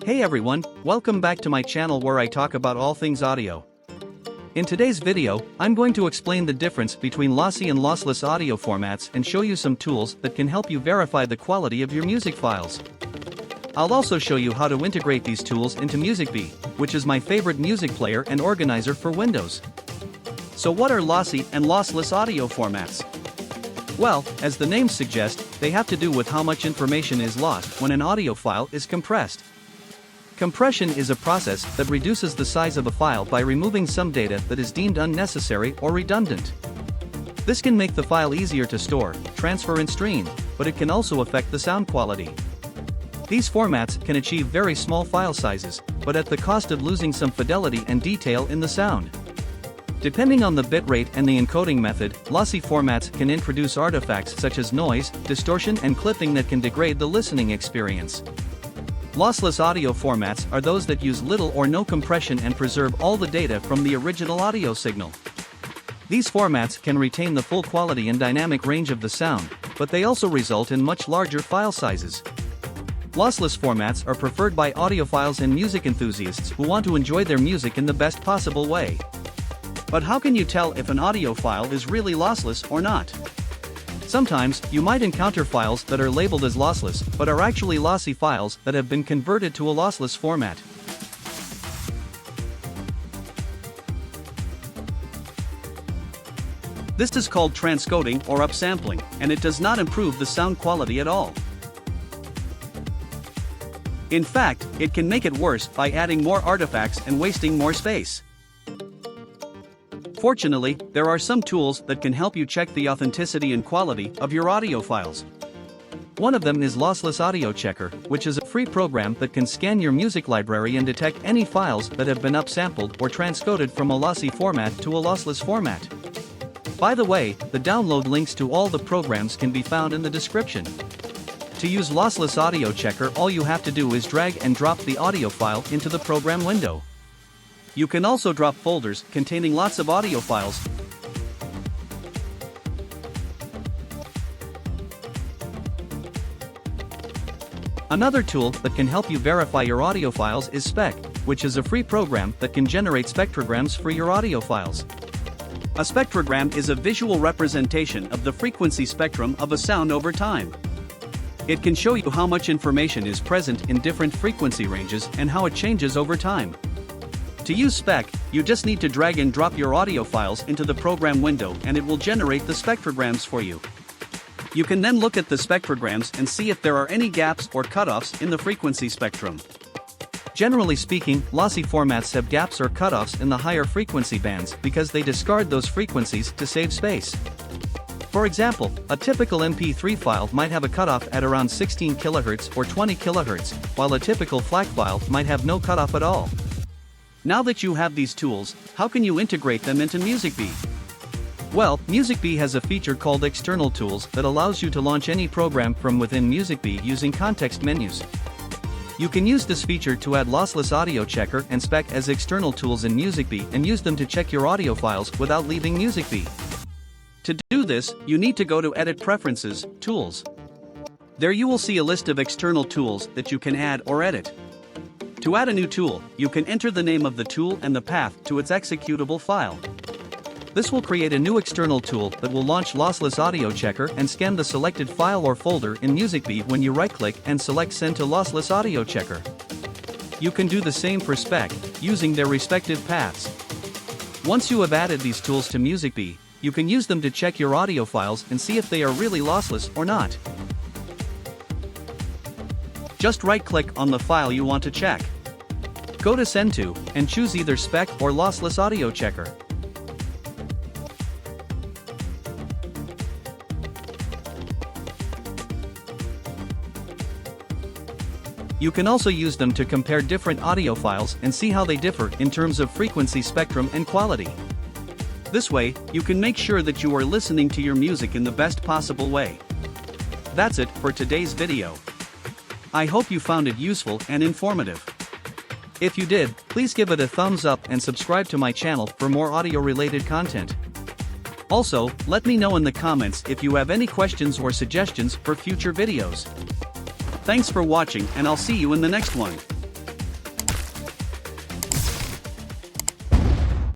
Hey everyone, welcome back to my channel where I talk about all things audio. In today's video, I'm going to explain the difference between lossy and lossless audio formats and show you some tools that can help you verify the quality of your music files. I'll also show you how to integrate these tools into MusicBee, which is my favorite music player and organizer for Windows. So what are lossy and lossless audio formats? Well, as the names suggest, they have to do with how much information is lost when an audio file is compressed. Compression is a process that reduces the size of a file by removing some data that is deemed unnecessary or redundant. This can make the file easier to store, transfer and stream, but it can also affect the sound quality. These formats can achieve very small file sizes, but at the cost of losing some fidelity and detail in the sound. Depending on the bitrate and the encoding method, lossy formats can introduce artifacts such as noise, distortion and clipping that can degrade the listening experience. Lossless audio formats are those that use little or no compression and preserve all the data from the original audio signal. These formats can retain the full quality and dynamic range of the sound, but they also result in much larger file sizes. Lossless formats are preferred by audiophiles and music enthusiasts who want to enjoy their music in the best possible way. But how can you tell if an audio file is really lossless or not? Sometimes, you might encounter files that are labeled as lossless, but are actually lossy files that have been converted to a lossless format. This is called transcoding or upsampling, and it does not improve the sound quality at all. In fact, it can make it worse by adding more artifacts and wasting more space. Fortunately, there are some tools that can help you check the authenticity and quality of your audio files. One of them is Lossless Audio Checker, which is a free program that can scan your music library and detect any files that have been upsampled or transcoded from a lossy format to a lossless format. By the way, the download links to all the programs can be found in the description. To use Lossless Audio Checker, all you have to do is drag and drop the audio file into the program window. You can also drop folders containing lots of audio files. Another tool that can help you verify your audio files is Spec, which is a free program that can generate spectrograms for your audio files. A spectrogram is a visual representation of the frequency spectrum of a sound over time. It can show you how much information is present in different frequency ranges and how it changes over time. To use Spec, you just need to drag and drop your audio files into the program window and it will generate the spectrograms for you. You can then look at the spectrograms and see if there are any gaps or cutoffs in the frequency spectrum. Generally speaking, lossy formats have gaps or cutoffs in the higher frequency bands because they discard those frequencies to save space. For example, a typical MP3 file might have a cutoff at around 16 kHz or 20 kHz, while a typical FLAC file might have no cutoff at all. Now that you have these tools, how can you integrate them into MusicBee? Well, MusicBee has a feature called External Tools that allows you to launch any program from within MusicBee using context menus. You can use this feature to add Lossless Audio Checker and Spec as external tools in MusicBee and use them to check your audio files without leaving MusicBee. To do this, you need to go to Edit Preferences, Tools. There you will see a list of external tools that you can add or edit. To add a new tool, you can enter the name of the tool and the path to its executable file. This will create a new external tool that will launch Lossless Audio Checker and scan the selected file or folder in MusicBee when you right-click and select Send to Lossless Audio Checker. You can do the same for Spec, using their respective paths. Once you have added these tools to MusicBee, you can use them to check your audio files and see if they are really lossless or not. Just right-click on the file you want to check. Go to Send to, and choose either Spec or Lossless Audio Checker. You can also use them to compare different audio files and see how they differ in terms of frequency spectrum and quality. This way, you can make sure that you are listening to your music in the best possible way. That's it for today's video. I hope you found it useful and informative. If you did, please give it a thumbs up and subscribe to my channel for more audio-related content. Also, let me know in the comments if you have any questions or suggestions for future videos. Thanks for watching and I'll see you in the next one.